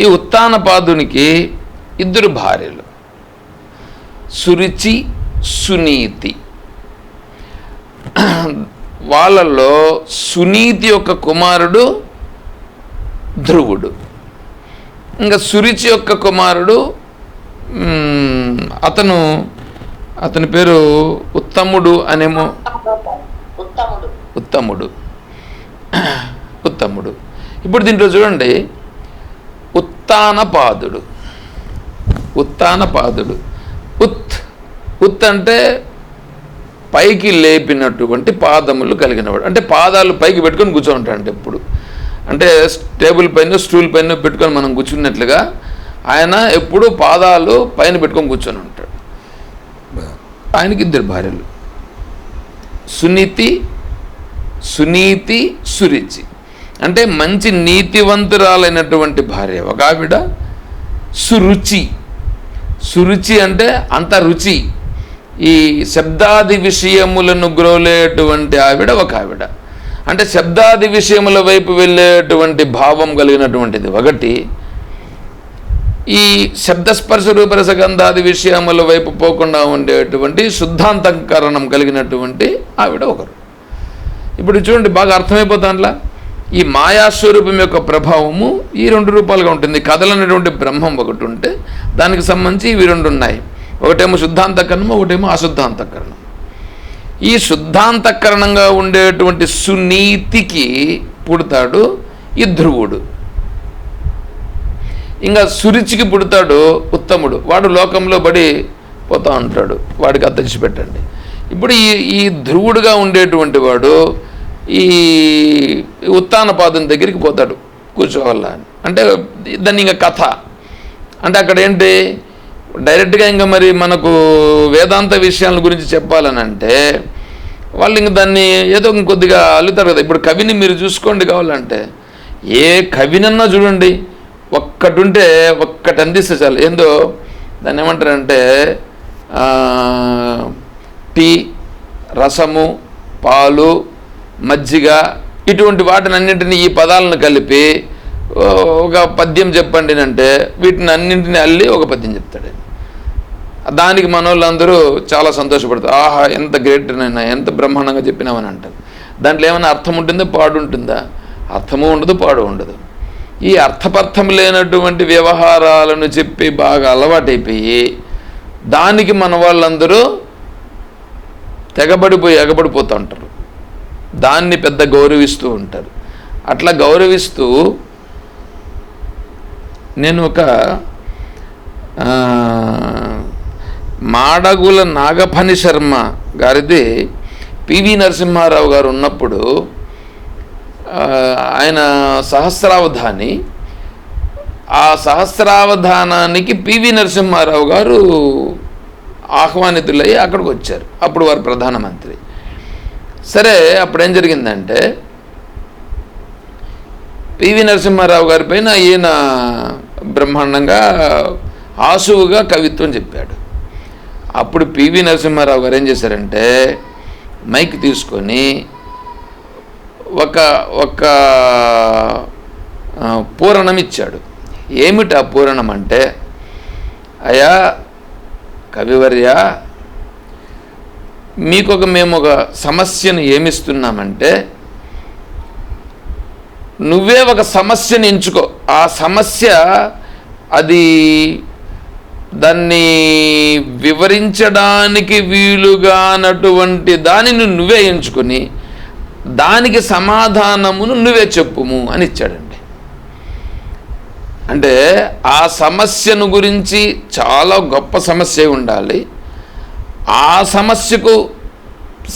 ఈ ఉత్తానపాదునికి ఇద్దరు భార్యలు, సురుచి, సునీతి. వాళ్ళల్లో సునీతి యొక్క కుమారుడు ధ్రువుడు, ఇంకా సురుచి యొక్క కుమారుడు అతని పేరు ఉత్తముడు అనేమో. ఉత్తముడు. ఇప్పుడు దీంట్లో చూడండి, ఉత్తానపాదుడు. ఉత్ అంటే పైకి లేపినటువంటి పాదములు కలిగినవాడు, అంటే పాదాలు పైకి పెట్టుకొని కూర్చొని ఉంటాడు. ఎప్పుడు అంటే టేబుల్ పైన, స్టూల్ పైన పెట్టుకొని మనం కూర్చున్నట్లుగా ఆయన ఎప్పుడు పాదాలు పైన పెట్టుకొని కూర్చొని ఉంటాడు. ఆయనకి ఇద్దరు భార్యలు, సునీతి, సురుచి. అంటే మంచి నీతివంతురాలైనటువంటి భార్య ఒక ఆవిడ. సురుచి అంటే అంత రుచి, ఈ శబ్దాది విషయములను గ్రోలేటువంటి ఆవిడ ఒక ఆవిడ. అంటే శబ్దాది విషయముల వైపు వెళ్ళేటువంటి భావం కలిగినటువంటిది ఒకటి, ఈ శబ్దస్పర్శ రూపరసగంధాది విషయముల వైపు పోకుండా ఉండేటువంటి శుద్ధాంతఃకరణం కలిగినటువంటి ఆవిడ ఒకరు. ఇప్పుడు చూడండి, బాగా అర్థమైపోతాంలా ఈ మాయాస్వరూపం యొక్క ప్రభావము ఈ రెండు రూపాలుగా ఉంటుంది. కథలనేటువంటి బ్రహ్మం ఒకటి ఉంటే దానికి సంబంధించి ఇవి రెండు ఉన్నాయి. ఒకటేమో శుద్ధాంతఃకరణము, ఒకటేమో అశుద్ధాంతఃకరణం. ఈ శుద్ధాంతఃకరణంగా ఉండేటువంటి సునీతికి పుడతాడు ఈ ధ్రువుడు. ఇంకా సురుచికి పుడతాడు ఉత్తముడు. వాడు లోకంలో పడి పోతూ ఉంటాడు, వాడికి అద్దెచ్చి పెట్టండి. ఇప్పుడు ఈ ధ్రువుడుగా ఉండేటువంటి వాడు ఈ ఉత్తానపాదం దగ్గరికి పోతాడు కూర్చోవాల అని. అంటే దాన్ని ఇంకా కథ అంటే అక్కడ ఏంటి, డైరెక్ట్గా ఇంకా మరి మనకు వేదాంత విషయాల గురించి చెప్పాలని అంటే వాళ్ళు ఇంక దాన్ని ఏదో ఇంకొద్దిగా అల్లుతారు కదా. ఇప్పుడు కవిని మీరు చూసుకోండి, కావాలంటే ఏ కవినన్నా చూడండి, ఒక్కటి ఉంటే ఒక్కటి అందిస్తే చాలు. ఏందో దాన్ని ఏమంటారంటే టీ, రసము, పాలు, మజ్జిగ, ఇటువంటి వాటిని అన్నింటినీ ఈ పదాలను కలిపి ఒక పద్యం చెప్పండి అంటే వీటిని అన్నింటినీ అల్లి ఒక పద్యం చెప్తాడు. దానికి మన వాళ్ళందరూ చాలా సంతోషపడతారు. ఆహా, ఎంత గ్రేట్ నైనా, ఎంత బ్రహ్మాండంగా చెప్పినామని అంటారు. దాంట్లో ఏమైనా అర్థం ఉంటుందా, పాడు ఉంటుందా? అర్థము ఉండదు, పాడు ఉండదు. ఈ అర్థపర్థం లేనటువంటి వ్యవహారాలను చెప్పి బాగా అలవాటైపోయి దానికి మన వాళ్ళందరూ ఎగబడిపోతూ ఉంటారు. దాన్ని పెద్ద గౌరవిస్తూ ఉంటారు. అట్లా గౌరవిస్తూ నేను ఒక మాడగుల నాగఫణి శర్మ గారిది పివి నరసింహారావు గారు ఉన్నప్పుడు ఆయన సహస్రావధాని, ఆ సహస్రావధానానికి పివి నరసింహారావు గారు ఆహ్వానితులయ్యి అక్కడికి వచ్చారు. అప్పుడు వారు ప్రధానమంత్రి. సరే, అప్పుడేం జరిగిందంటే పివి నరసింహారావు గారి పైన ఈయన బ్రహ్మాండంగా ఆసువుగా కవిత్వం చెప్పాడు. అప్పుడు పివి నరసింహారావు గారు ఏం చేశారంటే మైక్ తీసుకొని ఒక పూరణం ఇచ్చాడు. ఏమిటి ఆ పూరణం అంటే, అయ్యా కవివర్య, మేము ఒక సమస్యను ఏమిస్తున్నామంటే నువ్వే ఒక సమస్యను ఎంచుకో. ఆ సమస్య అది దాన్ని వివరించడానికి వీలుగానటువంటి దానిని నువ్వే ఎంచుకొని దానికి సమాధానమును నువ్వే చెప్పుము అని ఇచ్చాడండి. అంటే ఆ సమస్యను గురించి చాలా గొప్ప సమస్య ఉండాలి, ఆ సమస్యకు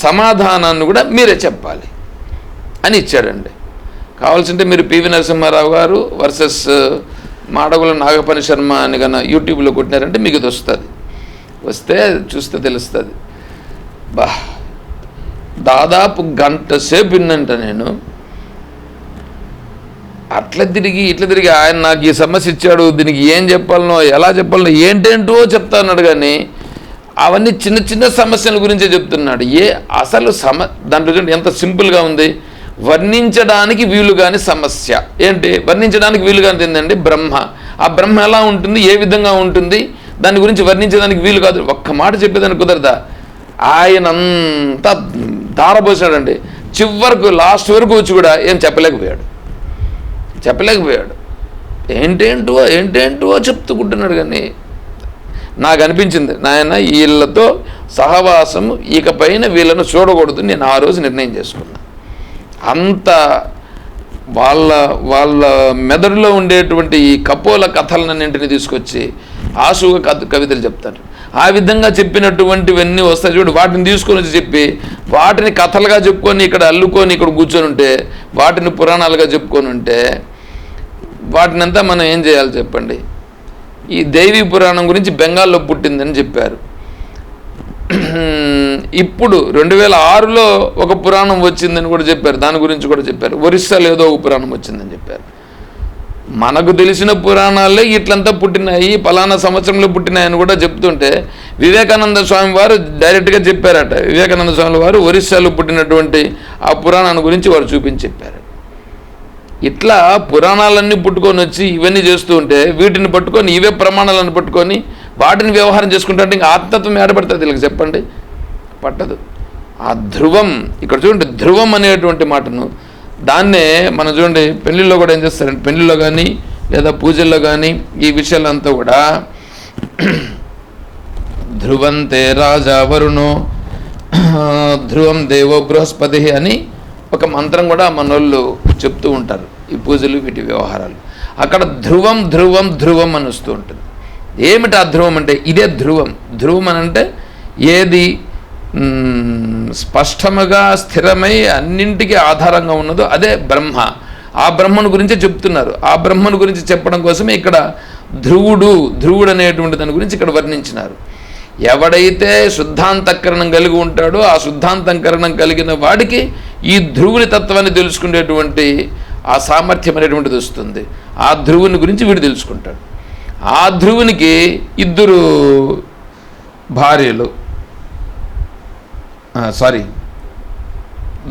సమాధానాన్ని కూడా మీరే చెప్పాలి అని ఇచ్చాడండి. కావాల్సింటే మీరు పివి నరసింహారావు గారు వర్సెస్ మాడగుల నాగఫణి శర్మ అని కన్నా యూట్యూబ్లో కొట్టినారంటే మీకు ఇది వస్తే చూస్తే తెలుస్తుంది. దాదాపు గంట సేపు విన్నంట నేను. ఇట్లా తిరిగి ఆయన నాకు ఈ సమస్య ఇచ్చాడు, దీనికి ఏం చెప్పాలనో ఎలా చెప్పాలనో ఏంటేంటో చెప్తా అన్నాడు. కానీ అవన్నీ చిన్న చిన్న సమస్యల గురించే చెప్తున్నాడు. అసలు దాంట్లో ఎంత సింపుల్గా ఉంది. వర్ణించడానికి వీలుగాని సమస్య. ఏంటి వర్ణించడానికి వీలుగాని ఏంటండి? బ్రహ్మ. ఆ బ్రహ్మ ఎలా ఉంటుంది, ఏ విధంగా ఉంటుంది, దాని గురించి వర్ణించడానికి వీలు కాదు. ఒక్క మాట చెప్పేదానికి కుదరదా? ఆయన అంతా దారపోసాడండి. చివరకు లాస్ట్ వరకు వచ్చి కూడా ఏం చెప్పలేకపోయాడు. ఏంటేంటో చెప్తుకుంటున్నాడు. కానీ నాకు అనిపించింది, నాయన వీళ్ళతో సహవాసం ఇకపైన వీళ్ళను చూడకూడదు. నేను ఆ రోజు నిర్ణయం చేసుకున్నా. అంత వాళ్ళ మెదడులో ఉండేటువంటి ఈ కపోల కథలన్నింటినీ తీసుకొచ్చి ఆశువుగా కవితలు చెప్తారు. ఆ విధంగా చెప్పినటువంటివన్నీ వస్తాయి చూడు, వాటిని తీసుకొని వచ్చి చెప్పి వాటిని కథలుగా చెప్పుకొని ఇక్కడ అల్లుకొని ఇక్కడ కూర్చొని ఉంటే, వాటిని పురాణాలుగా చెప్పుకొని ఉంటే, వాటినంతా మనం ఏం చేయాలి చెప్పండి? ఈ దేవీ పురాణం గురించి బెంగాల్లో పుట్టిందని చెప్పారు. ఇప్పుడు 2006లో ఒక పురాణం వచ్చిందని కూడా చెప్పారు. దాని గురించి కూడా చెప్పారు. ఒరిస్సాలో ఏదో ఒక పురాణం వచ్చిందని చెప్పారు. మనకు తెలిసిన పురాణాలే ఇట్లంతా పుట్టినాయి, పలానా సంవత్సరంలో పుట్టినాయని కూడా చెప్తుంటే, వివేకానంద స్వామి వారు డైరెక్ట్గా చెప్పారట. వివేకానంద స్వామి వారు ఒరిస్సాలో పుట్టినటువంటి ఆ పురాణాన్ని గురించి వారు చూపించి చెప్పారు. ఇట్లా పురాణాలన్నీ పుట్టుకొని వచ్చి ఇవన్నీ చేస్తూ ఉంటే, వీటిని పట్టుకొని ఇవే ప్రమాణాలను పట్టుకొని వాటిని వ్యవహారం చేసుకుంటే ఇంకా ఆత్మతత్వం ఏడబడుతుంది వీళ్ళకి చెప్పండి? పట్టదు. ఆ ధ్రువం, ఇక్కడ చూడండి, ధ్రువం అనేటువంటి మాటను, దాన్నే మనం చూడండి పెళ్ళిళ్ళలో కూడా ఏం చేస్తారంటే, పెళ్ళిళ్ళలో కానీ లేదా పూజల్లో కానీ ఈ విషయాలంతా కూడా ధ్రువంతే రాజా వరుణో ధ్రువం దేవో బృహస్పతి అని ఒక మంత్రం కూడా మనోళ్ళు చెప్తూ ఉంటారు. ఈ పూజలు వీటి వ్యవహారాలు అక్కడ ధ్రువం ధ్రువం ధ్రువం అని వస్తూ ఉంటుంది. ఏమిటి ఆ ధ్రువం అంటే? ఇదే ధ్రువం. ధ్రువం అని అంటే ఏది స్పష్టముగా స్థిరమై అన్నింటికీ ఆధారంగా ఉన్నదో అదే బ్రహ్మ. ఆ బ్రహ్మను గురించి చెప్తున్నారు. ఆ బ్రహ్మను గురించి చెప్పడం కోసమే ఇక్కడ ధ్రువుడు అనేటువంటి దాని గురించి ఇక్కడ వర్ణించినారు. ఎవడైతే శుద్ధాంతఃకరణం కలిగి ఉంటాడో ఆ శుద్ధాంతఃకరణం కలిగిన వాడికి ఈ ధ్రువుని తత్వాన్ని తెలుసుకునేటువంటి ఆ సామర్థ్యం అనేటువంటిది వస్తుంది. ఆ ధ్రువుని గురించి వీడు తెలుసుకుంటాడు. ఆ ధ్రువునికి 2 భార్యలు,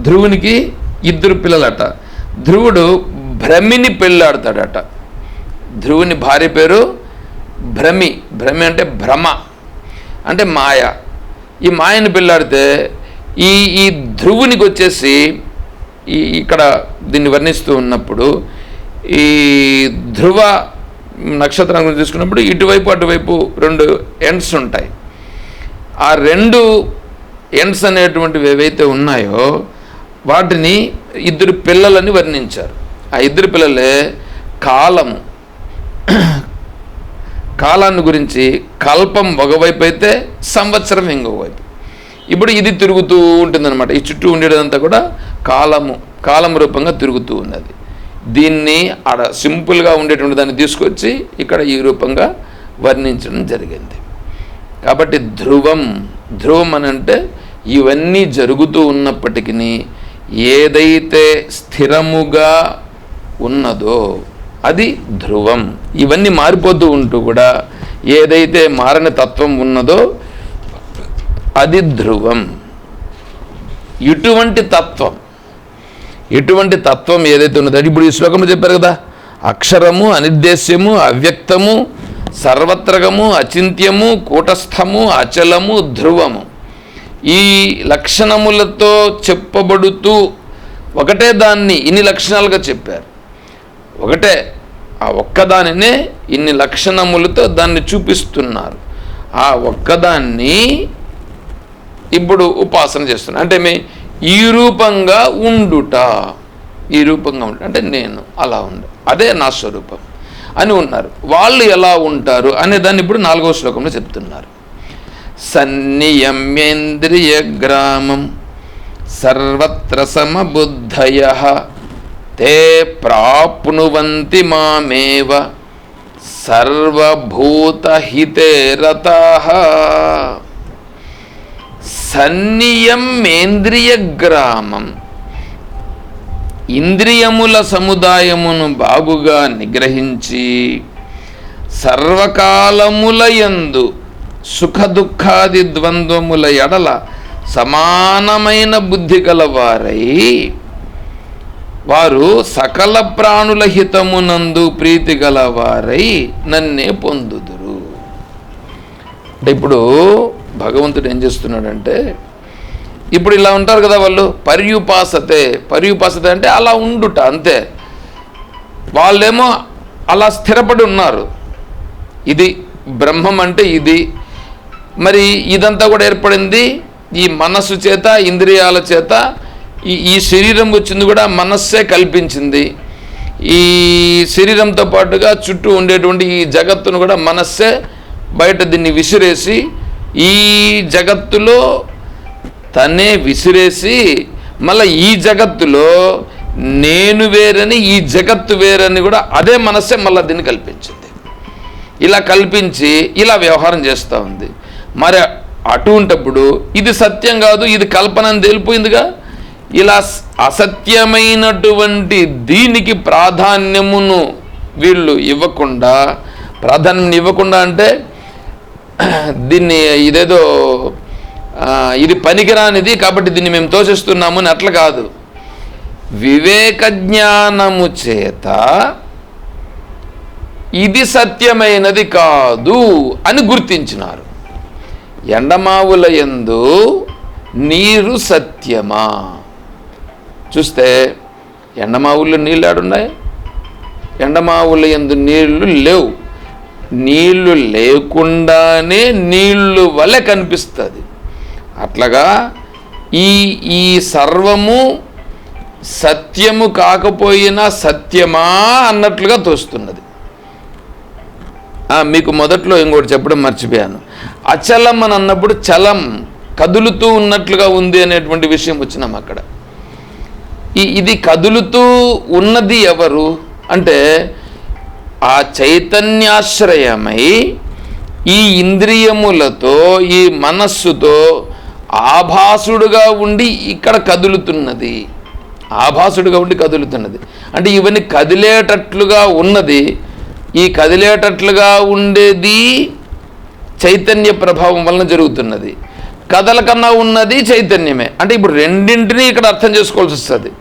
ధ్రువునికి 2 పిల్లలట. ధ్రువుడు భ్రమిని పెళ్ళాడతాడట. ధ్రువుని భార్య పేరు భ్రమి. భ్రమి అంటే భ్రమ, అంటే మాయ. ఈ మాయని పెళ్ళాడితే ఈ ధ్రువునికి వచ్చేసి ఇక్కడ దీన్ని వర్ణిస్తూ ఉన్నప్పుడు ఈ ధ్రువ నక్షత్రం గురించి తీసుకున్నప్పుడు ఇటువైపు అటువైపు 2 ఎండ్స్ ఉంటాయి. ఆ 2 ఎండ్స్ అనేటువంటివి ఏవైతే ఉన్నాయో వాటిని 2 పిల్లలని వర్ణించారు. ఆ 2 పిల్లలే కాలము. కాలాన్ని గురించి కల్పం ఒకవైపు అయితే సంవత్సరం ఇంకొక వైపు. ఇప్పుడు ఇది తిరుగుతూ ఉంటుందన్నమాట. ఈ చుట్టూ ఉండేదంతా కూడా కాలం రూపంగా తిరుగుతూ ఉన్నది. దీన్ని ఆడ సింపుల్గా ఉండేటువంటి దాన్ని తీసుకొచ్చి ఇక్కడ ఈ రూపంగా వర్ణించడం జరిగింది. కాబట్టి ధ్రువం అని అంటే ఇవన్నీ జరుగుతూ ఉన్నప్పటికీ ఏదైతే స్థిరముగా ఉన్నదో అది ధ్రువం. ఇవన్నీ మారిపోతూ ఉంటూ కూడా ఏదైతే మారని తత్వం ఉన్నదో అది ధ్రువం. ఇటువంటి తత్వం ఏదైతే ఉన్నదో, ఇప్పుడు ఈ శ్లోకంలో చెప్పారు కదా, అక్షరము, అనిర్దేశ్యము, అవ్యక్తము, సర్వత్రకము, అచింత్యము, కూటస్థము, అచలము, ధ్రువము, ఈ లక్షణములతో చెప్పబడుతూ ఒకటే దాన్ని ఇన్ని లక్షణాలుగా చెప్పారు. ఒకటే ఆ ఒక్కదానినే ఇన్ని లక్షణములతో దాన్ని చూపిస్తున్నారు. ఆ ఒక్కదాన్ని ఇప్పుడు ఉపాసన చేస్తున్నారు. అంటే ఈ రూపంగా ఉండుట, అంటే నేను అలా ఉండు, అదే నా స్వరూపం అని ఉన్నారు. వాళ్ళు ఎలా ఉంటారు అనే దాన్ని ఇప్పుడు 4వ శ్లోకంలో చెప్తున్నారు. సన్నియమ్యేంద్రియ గ్రామం సర్వత్ర సమబుద్ధయః తే ప్రాప్నువంతి మామేవ సర్వభూతహితే రతాః. సన్నియమ్యేంద్రియ గ్రామం, ఇంద్రియముల సముదాయమును బాగుగా నిగ్రహించి సర్వకాలములయందు సుఖ దుఃఖాది ద్వంద్వముల ఎడల సమానమైన బుద్ధి గలవారై వారు సకల ప్రాణుల హితమునందు ప్రీతి గలవారై నన్నే పొందుదురు. అంటే ఇప్పుడు భగవంతుడు ఏం చేస్తున్నాడంటే, ఇప్పుడు ఇలా ఉంటారు కదా వాళ్ళు, పర్యుపాసతే అంటే అలా ఉండుట అంతే. వాళ్ళేమో అలా స్థిరపడి ఉన్నారు. ఇది బ్రహ్మం అంటే ఇది. మరి ఇదంతా కూడా ఏర్పడింది ఈ మనస్సు చేత, ఇంద్రియాల చేత. ఈ శరీరం వచ్చింది కూడా మనస్సే కల్పించింది. ఈ శరీరంతో పాటుగా చుట్టూ ఉండేటువంటి ఈ జగత్తును కూడా మనస్సే బయట దీన్ని విసిరేసి, ఈ జగత్తులో తనే విసిరేసి, మళ్ళీ ఈ జగత్తులో నేను వేరని, ఈ జగత్తు వేరని కూడా అదే మనస్సే మళ్ళీ దీన్ని కల్పించింది. ఇలా కల్పించి ఇలా వ్యవహారం చేస్తూ ఉంది. మరి అటువంటప్పుడు ఇది సత్యం కాదు, ఇది కల్పన అని తేలిపోయిందిగా. ఇలా అసత్యమైనటువంటి దీనికి ప్రాధాన్యమును వీళ్ళు ఇవ్వకుండా, ప్రాధాన్యం ఇవ్వకుండా అంటే దీన్ని ఇదేదో ఇది పనికిరానిది కాబట్టి దీన్ని మేము తోసేస్తున్నాము అని అట్లా కాదు. వివేక జ్ఞానము చేత ఇది సత్యమైనది కాదు అని గుర్తించినారు. ఎండమావుల యందు నీరు సత్యమా? చూస్తే ఎండమావుల్లో నీళ్ళు ఆడున్నాయి, ఎండమావుల యందు నీళ్లు లేవు. నీళ్లు లేకుండానే నీళ్లు వలె కనిపిస్తుంది. అట్లాగా ఈ సర్వము సత్యము కాకపోయినా సత్యమా అన్నట్లుగా తోస్తున్నది. మీకు మొదట్లో ఇంకోటి చెప్పడం మర్చిపోయాను. అచలం అని అన్నప్పుడు చలం, కదులుతూ ఉన్నట్లుగా ఉంది అనేటువంటి విషయం వచ్చినాం అక్కడ. ఇది కదులుతూ ఉన్నది ఎవరు అంటే ఆ చైతన్యాశ్రయమై ఈ ఇంద్రియములతో, ఈ మనస్సుతో ఆభాసుడుగా ఉండి ఇక్కడ కదులుతున్నది. ఆభాసుడుగా ఉండి కదులుతున్నది అంటే ఇవన్నీ కదిలేటట్లుగా ఉన్నది. ఈ కదిలేటట్లుగా ఉండేది చైతన్య ప్రభావం వలన జరుగుతున్నది. కదలకన్నా ఉన్నది చైతన్యమే. అంటే ఇప్పుడు రెండింటినీ ఇక్కడ అర్థం చేసుకోవాల్సి వస్తుంది.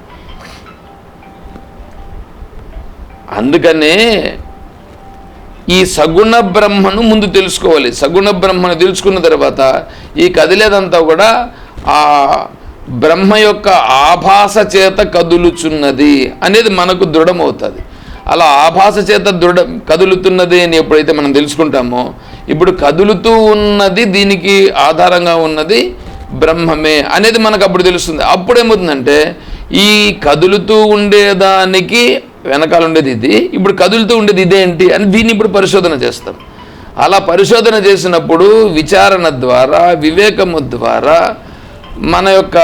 అందుకనే ఈ సగుణ బ్రహ్మను ముందు తెలుసుకోవాలి. సగుణ బ్రహ్మను తెలుసుకున్న తర్వాత ఈ కదిలేదంతా కూడా ఆ బ్రహ్మ యొక్క ఆభాస చేత కదులుచున్నది అనేది మనకు దృఢమవుతుంది. అలా ఆభాస చేత కదులుతున్నది అని ఎప్పుడైతే మనం తెలుసుకుంటామో, ఇప్పుడు కదులుతూ ఉన్నది దీనికి ఆధారంగా ఉన్నది బ్రహ్మమే అనేది మనకు అప్పుడు తెలుస్తుంది. అప్పుడేమవుతుందంటే ఈ కదులుతూ ఉండేదానికి వెనకాల ఉండేది ఇది, ఇప్పుడు కదులుతూ ఉండేది ఇదేంటి అని దీన్ని ఇప్పుడు పరిశోధన చేస్తాం. అలా పరిశోధన చేసినప్పుడు విచారణ ద్వారా, వివేకము ద్వారా, మన యొక్క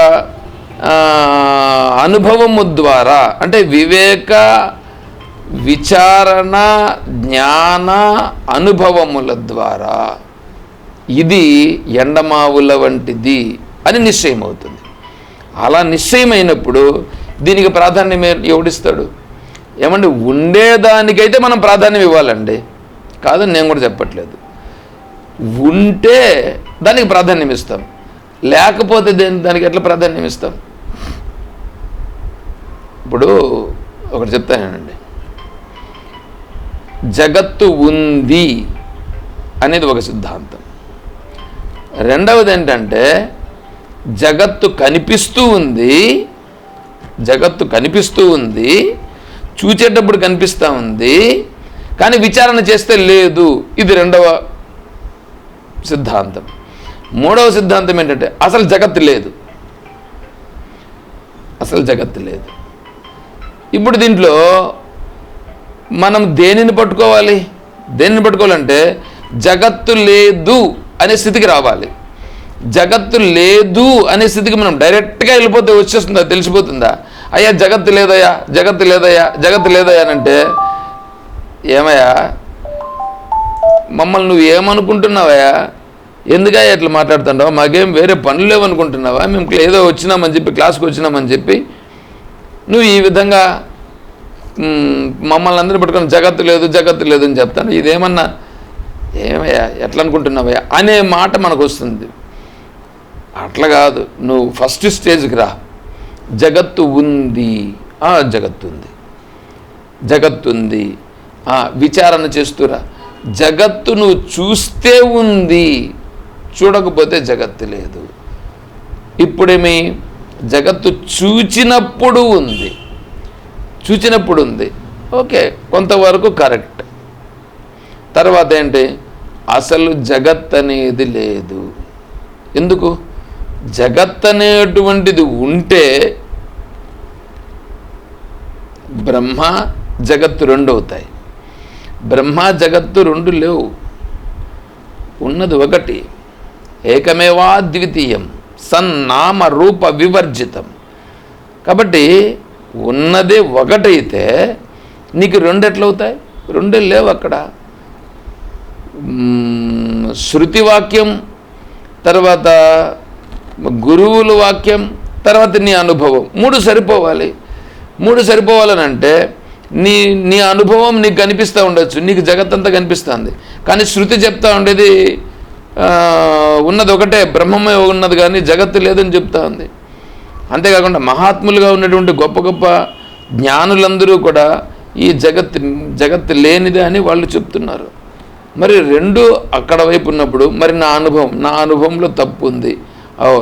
అనుభవము ద్వారా, అంటే వివేక, విచారణ, జ్ఞాన అనుభవముల ద్వారా ఇది ఎండమావుల వంటిది అని నిశ్చయం అవుతుంది. అలా నిశ్చయమైనప్పుడు దీనికి ప్రాధాన్యం ఎవడిస్తాడు? ఏమంటే ఉండేదానికైతే మనం ప్రాధాన్యం ఇవ్వాలండి, కాదని నేను కూడా చెప్పట్లేదు. ఉంటే దానికి ప్రాధాన్యం ఇస్తాం, లేకపోతే దానికి ఎట్లా ప్రాధాన్యం ఇస్తాం? ఇప్పుడు ఒకటి చెప్తానండి, జగత్తు ఉంది అనేది ఒక సిద్ధాంతం. రెండవది ఏంటంటే జగత్తు కనిపిస్తూ ఉంది, జగత్తు కనిపిస్తూ ఉంది, చూచేటప్పుడు కనిపిస్తూ ఉంది, కానీ విచారణ చేస్తే లేదు. ఇది రెండవ సిద్ధాంతం. మూడవ సిద్ధాంతం ఏంటంటే అసలు జగత్తు లేదు, అసలు జగత్తు లేదు. ఇప్పుడు దీంట్లో మనం దేనిని పట్టుకోవాలి? దేనిని పట్టుకోవాలంటే జగత్తు లేదు అనే స్థితికి రావాలి. జగత్తు లేదు అనే స్థితికి మనం డైరెక్ట్గా వెళ్ళిపోతే వచ్చేస్తుందా? తెలిసిపోతుందా? అయ్యా జగత్తు లేదయ్యా, జగత్తు లేదయ్యా, జగత్తు లేదయ్యా అంటే ఏమయ్యా మమ్మల్ని నువ్వు ఏమనుకుంటున్నావయ్యా? ఎందుకయ్యా ఇట్లా మాట్లాడుతున్నావా? మాకేం వేరే పనులు లేవనుకుంటున్నావా? మేము ఏదో వచ్చినామని చెప్పి, క్లాస్కి వచ్చినామని చెప్పి నువ్వు ఈ విధంగా మమ్మల్ని అందరూ పట్టుకొని జగత్తు లేదు, జగత్తు లేదు అని చెప్తాను. ఇదేమన్నా ఏమయ్యా ఎట్లా అనుకుంటున్నావయ్యా అనే మాట మనకు వస్తుంది. అట్లా కాదు, నువ్వు ఫస్ట్ స్టేజ్కి రా. జగత్తు ఉంది జగత్తుంది. విచారణ చేస్తురా, జగత్తు నువ్వు చూస్తే ఉంది, చూడకపోతే జగత్తు లేదు. ఇప్పుడేమి, జగత్తు చూచినప్పుడు ఉంది. ఓకే, కొంతవరకు కరెక్ట్. తర్వాత ఏంటి, అసలు జగత్ అనేది లేదు. ఎందుకు? జగత్ అనేటువంటిది ఉంటే బ్రహ్మ జగత్తు రెండు అవుతాయి. బ్రహ్మ జగత్తు రెండు లేవు, ఉన్నది ఒకటి. ఏకమేవా ద్వితీయం సన్నామ రూప వివర్జితం. కాబట్టి ఉన్నదే ఒకటైతే నీకు రెండు ఎట్లవుతాయి? రెండే లేవు అక్కడ. శృతి వాక్యం, తర్వాత గురువుల వాక్యం, తర్వాత నీ అనుభవం, మూడు సరిపోవాలని అంటే నీ అనుభవం నీకు కనిపిస్తూ ఉండొచ్చు, నీకు జగత్తంతా కనిపిస్తుంది. కానీ శృతి చెప్తా ఉండేది ఉన్నది ఒకటే, బ్రహ్మమే ఉన్నది, కానీ జగత్తు లేదని చెప్తా ఉంది. అంతేకాకుండా మహాత్ములుగా ఉన్నటువంటి గొప్ప గొప్ప జ్ఞానులందరూ కూడా ఈ జగత్తు లేనిదే అని వాళ్ళు చెప్తున్నారు. మరి రెండు అక్కడ వైపు ఉన్నప్పుడు మరి నా అనుభవంలో తప్పు ఉంది.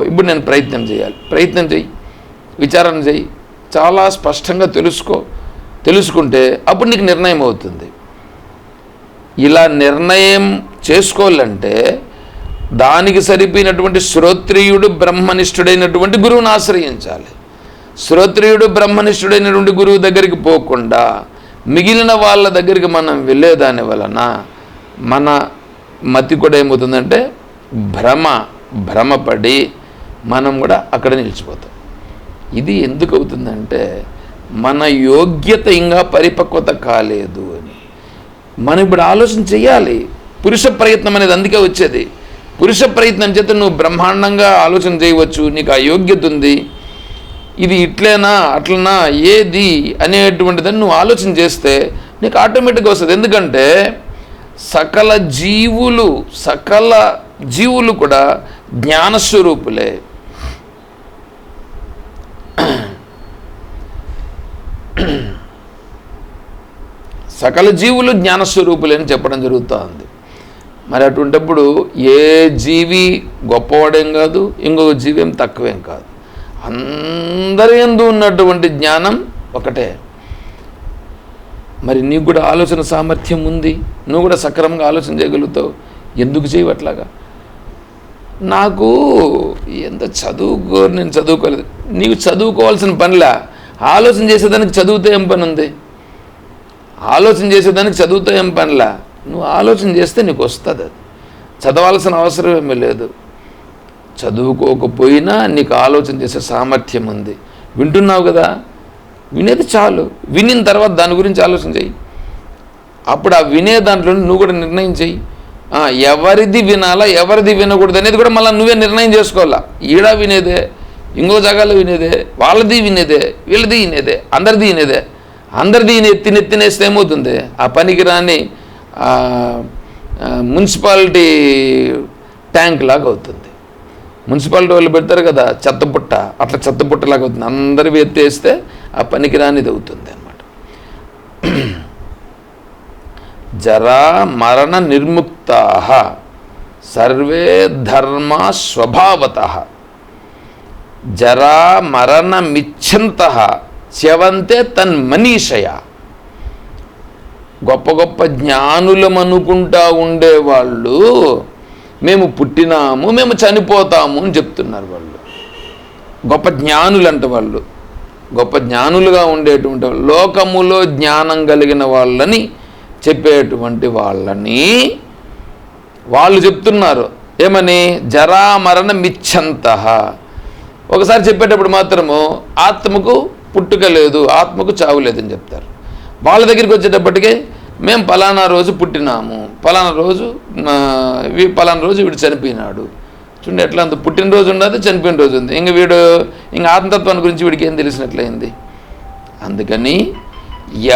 ఇప్పుడు నేను ప్రయత్నం చెయ్యి, విచారణ చెయ్యి, చాలా స్పష్టంగా తెలుసుకుంటే అప్పుడు నీకు నిర్ణయం అవుతుంది. ఇలా నిర్ణయం చేసుకోవాలంటే దానికి సరిపోయినటువంటి శ్రోత్రియుడు బ్రహ్మనిష్ఠుడైనటువంటి గురువుని ఆశ్రయించాలి. శ్రోత్రియుడు బ్రహ్మనిష్ఠుడైనటువంటి గురువు దగ్గరికి పోకుండా మిగిలిన వాళ్ళ దగ్గరికి మనం వెళ్ళేదాని వలన మన మతి కూడా ఏమవుతుందంటే భ్రమపడి మనం కూడా అక్కడ నిలిచిపోతాం. ఇది ఎందుకు అవుతుందంటే మన యోగ్యత ఇంకా పరిపక్వత కాలేదు అని. మనం ఇప్పుడు ఆలోచన చెయ్యాలి. పురుష ప్రయత్నం అనేది అందుకే వచ్చేది. పురుష ప్రయత్నం చేత నువ్వు బ్రహ్మాండంగా ఆలోచన చేయవచ్చు, నీకు ఆ యోగ్యత ఉంది. ఇది ఇట్లేనా అట్లనా ఏది అనేటువంటిదని నువ్వు ఆలోచన చేస్తే నీకు ఆటోమేటిక్గా వస్తుంది. ఎందుకంటే సకల జీవులు కూడా జ్ఞానస్వరూపులే. సకల జీవులు జ్ఞానస్వరూపులే అని చెప్పడం జరుగుతుంది. మరి అటువంటిప్పుడు ఏ జీవి గొప్పవాడేం కాదు, ఇంకొక జీవి ఏం తక్కువేం కాదు. అందరి యందు ఉన్నటువంటి జ్ఞానం ఒకటే. మరి నీకు కూడా ఆలోచన సామర్థ్యం ఉంది, నువ్వు కూడా సక్రమంగా ఆలోచన చేయగలుగుతావు. ఎందుకు చేయవట్లాగా? నాకు ఎంత నేను చదువుకోలేదు. నీకు చదువుకోవాల్సిన పనిలా, ఆలోచన చేసేదానికి చదువుతే ఏం పని ఉంది? ఆలోచన చేసేదానికి చదువుతో ఏం పనిలా? నువ్వు ఆలోచన చేస్తే నీకు వస్తుంది. అది చదవాల్సిన అవసరం ఏమీ లేదు. చదువుకోకపోయినా నీకు ఆలోచన చేసే సామర్థ్యం ఉంది. వింటున్నావు కదా, వినేది చాలు. వినిన తర్వాత దాని గురించి ఆలోచన చెయ్యి. అప్పుడు ఆ వినే దాంట్లో నువ్వు కూడా నిర్ణయం చెయ్యి. ఎవరిది వినాలా ఎవరిది వినకూడదు అనేది కూడా మళ్ళీ నువ్వే నిర్ణయం చేసుకోవాలా. ఈడ వినేదే, ఇంకో జాగాలో వినేదే, వాళ్ళది వినేదే, వీళ్ళది వినేదే, అందరిది వినేదే. అందరిది నెత్తినేస్తే ఏమవుతుంది? ఆ పనికి రాని మున్సిపాలిటీ ట్యాంక్ లాగా అవుతుంది. మున్సిపాలిటీ వాళ్ళు పెడతారు కదా చెత్తపుట్ట, అట్లా చెత్తపుట్టలాగా అవుతుంది. అందరివి ఎత్తేస్తే ఆ పనికి రానిది అవుతుంది అన్నమాట. జరా మరణ నిర్ముక్తాః సర్వే ధర్మా స్వభావతః జరా మరణమిచ్చంతః చ్యవంతే తన్మనీషయ. గొప్ప గొప్ప జ్ఞానులమనుకుంటా ఉండేవాళ్ళు మేము పుట్టినాము, మేము చనిపోతాము అని చెప్తున్నారు. వాళ్ళు గొప్ప జ్ఞానులు అంటే వాళ్ళు గొప్ప జ్ఞానులుగా ఉండేటువంటి లోకములో జ్ఞానం కలిగిన వాళ్ళని చెప్పేటువంటి వాళ్ళని వాళ్ళు చెప్తున్నారు. ఏమని? జరామరణమిచ్చంతః. ఒకసారి చెప్పేటప్పుడు మాత్రము ఆత్మకు పుట్టుక లేదు, ఆత్మకు చావు లేదని చెప్తారు. వాళ్ళ దగ్గరికి వచ్చేటప్పటికే మేము పలానా రోజు పుట్టినాము, పలానా రోజు వీడు చనిపోయినాడు. చూడండి ఎట్లా అంత పుట్టినరోజు ఉండదు, చనిపోయిన రోజు ఉంది. ఇంకా ఆత్మతత్వాన్ని గురించి వీడికి ఏం తెలిసినట్లయింది. అందుకని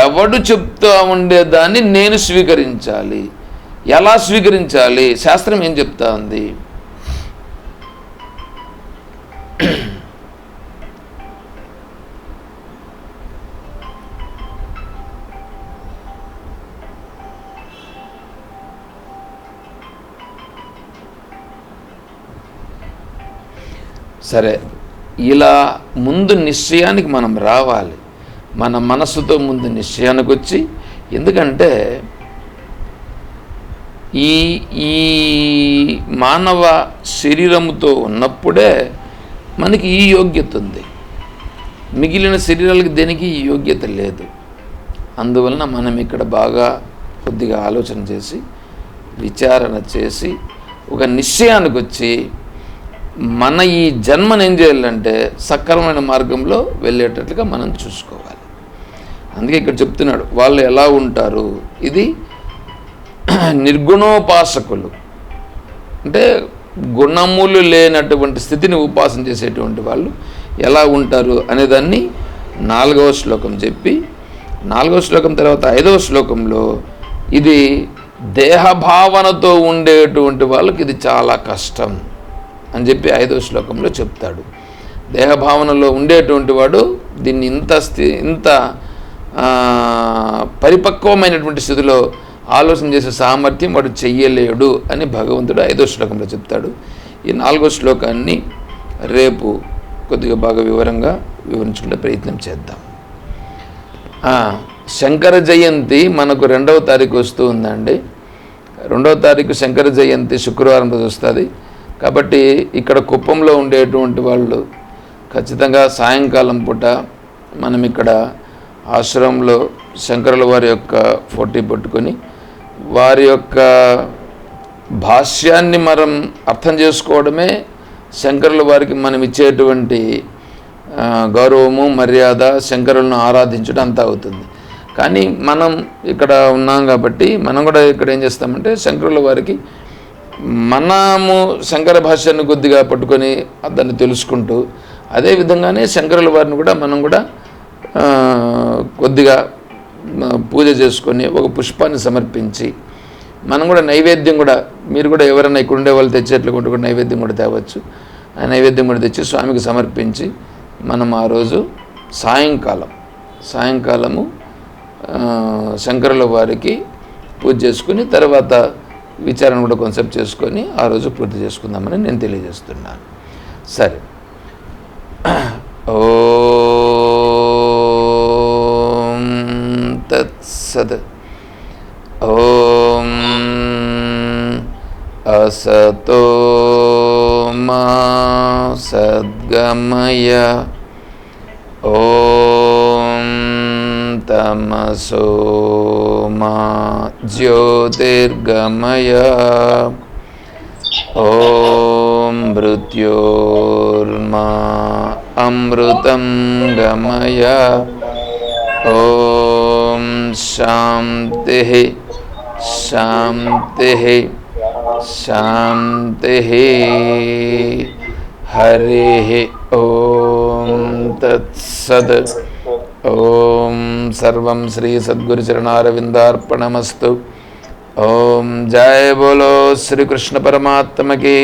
ఎవడు చెప్తా ఉండేదాన్ని నేను స్వీకరించాలి. ఎలా స్వీకరించాలి? శాస్త్రం ఏం చెప్తా ఉంది? సరే, ఇలా ముందు నిశ్చయానికి మనం రావాలి. మన మనస్సుతో ముందు నిశ్చయానికి వచ్చి, ఎందుకంటే ఈ ఈ మానవ శరీరముతో ఉన్నప్పుడే మనకి ఈ యోగ్యత ఉంది. మిగిలిన శరీరాలకు దేనికి ఈ యోగ్యత లేదు. అందువలన మనం ఇక్కడ బాగా కొద్దిగా ఆలోచన చేసి, విచారణ చేసి, ఒక నిశ్చయానికి వచ్చి మన ఈ జన్మను ఏం చేయాలంటే సక్రమమైన మార్గంలో వెళ్ళేటట్లుగా మనం చూసుకోవాలి. అందుకే ఇక్కడ చెప్తున్నాడు, వాళ్ళు ఎలా ఉంటారు. ఇది నిర్గుణోపాసకులు, అంటే గుణములు లేనటువంటి స్థితిని ఉపాసన చేసేటువంటి వాళ్ళు ఎలా ఉంటారు అనేదాన్ని 4వ శ్లోకం చెప్పి, 4వ శ్లోకం తర్వాత 5వ శ్లోకంలో ఇది దేహభావనతో ఉండేటువంటి వాళ్ళకి ఇది చాలా కష్టం అని చెప్పి 5వ శ్లోకంలో చెప్తాడు. దేహభావనలో ఉండేటువంటి వాడు దీన్ని ఇంత పరిపక్వమైనటువంటి స్థితిలో ఆలోచన చేసే సామర్థ్యం వాడు చెయ్యలేడు అని భగవంతుడు 5వ శ్లోకంలో చెప్తాడు. ఈ 4వ శ్లోకాన్ని రేపు కొద్దిగా బాగా వివరంగా వివరించుకునే ప్రయత్నం చేద్దాం. శంకర జయంతి మనకు 2వ తారీఖు వస్తూ ఉందండి. 2వ తారీఖు శంకర జయంతి శుక్రవారం రోజు వస్తుంది. కాబట్టి ఇక్కడ కుప్పంలో ఉండేటువంటి వాళ్ళు ఖచ్చితంగా సాయంకాలం పూట మనం ఇక్కడ ఆశ్రమంలో శంకరుల వారి యొక్క ఫోటో పట్టుకొని వారి యొక్క భాష్యాన్ని మనం అర్థం చేసుకోవడమే శంకరుల వారికి మనం ఇచ్చేటువంటి గౌరవము, మర్యాద, శంకరులను ఆరాధించడం అంతా అవుతుంది. కానీ మనం ఇక్కడ ఉన్నాం కాబట్టి మనం కూడా ఇక్కడ ఏం చేస్తామంటే శంకరుల వారికి మనము శంకర భాష్యాన్ని కొద్దిగా పట్టుకొని దాన్ని తెలుసుకుంటూ, అదేవిధంగానే శంకరుల వారిని కూడా మనం కూడా కొద్దిగా పూజ చేసుకొని ఒక పుష్పాన్ని సమర్పించి మనం కూడా నైవేద్యం కూడా, మీరు కూడా ఎవరైనా ఇక్కడ ఉండే వాళ్ళు తెచ్చేట్లు కూడా నైవేద్యం కూడా తేవచ్చు. ఆ నైవేద్యం కూడా తెచ్చి స్వామికి సమర్పించి మనం ఆ రోజు సాయంకాలము శంకరుల వారికి పూజ చేసుకుని తర్వాత విచారణ కూడా కాన్సెప్ట్ చేసుకొని ఆ రోజు పూర్తి చేసుకుందామని నేను తెలియజేస్తున్నాను. సరే, ఓం తత్సత్. ఓం అసతో మా సద్గమయ. ఓం తమసో మా జ్యోతిర్గమయ. ఓం మృత్యోర్మా అమృతం గమయ. ఓం శాంతి శాంతి శాంతి. హరి ఓం తత్సత్. ఓం సర్వం శ్రీ సద్గురు చరణారవిందార్పణమస్తు. ఓం జయ బోలో శ్రీకృష్ణ పరమాత్మకి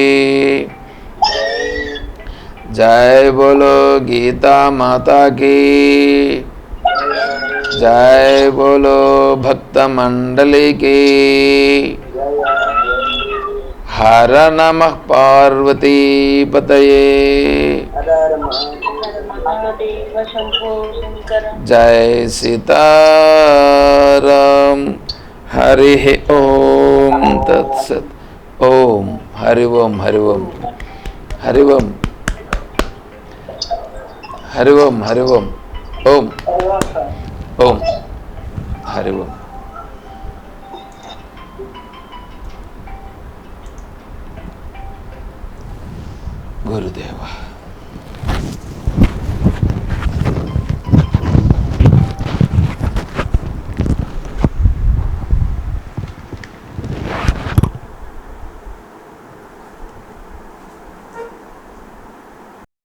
జయ. బోలో గీతా మాతా की జయ. బోలో భక్త మండలి की. హర నమః పార్వతీపతయే. జయ సీతారాం. హరి ఓం తత్సత్. ఓం హరి ఓం హరి ఓం హరి ఓం హరి ఓం హరి ఓం ఓం ఓం హరి ఓం. గురుదేవ.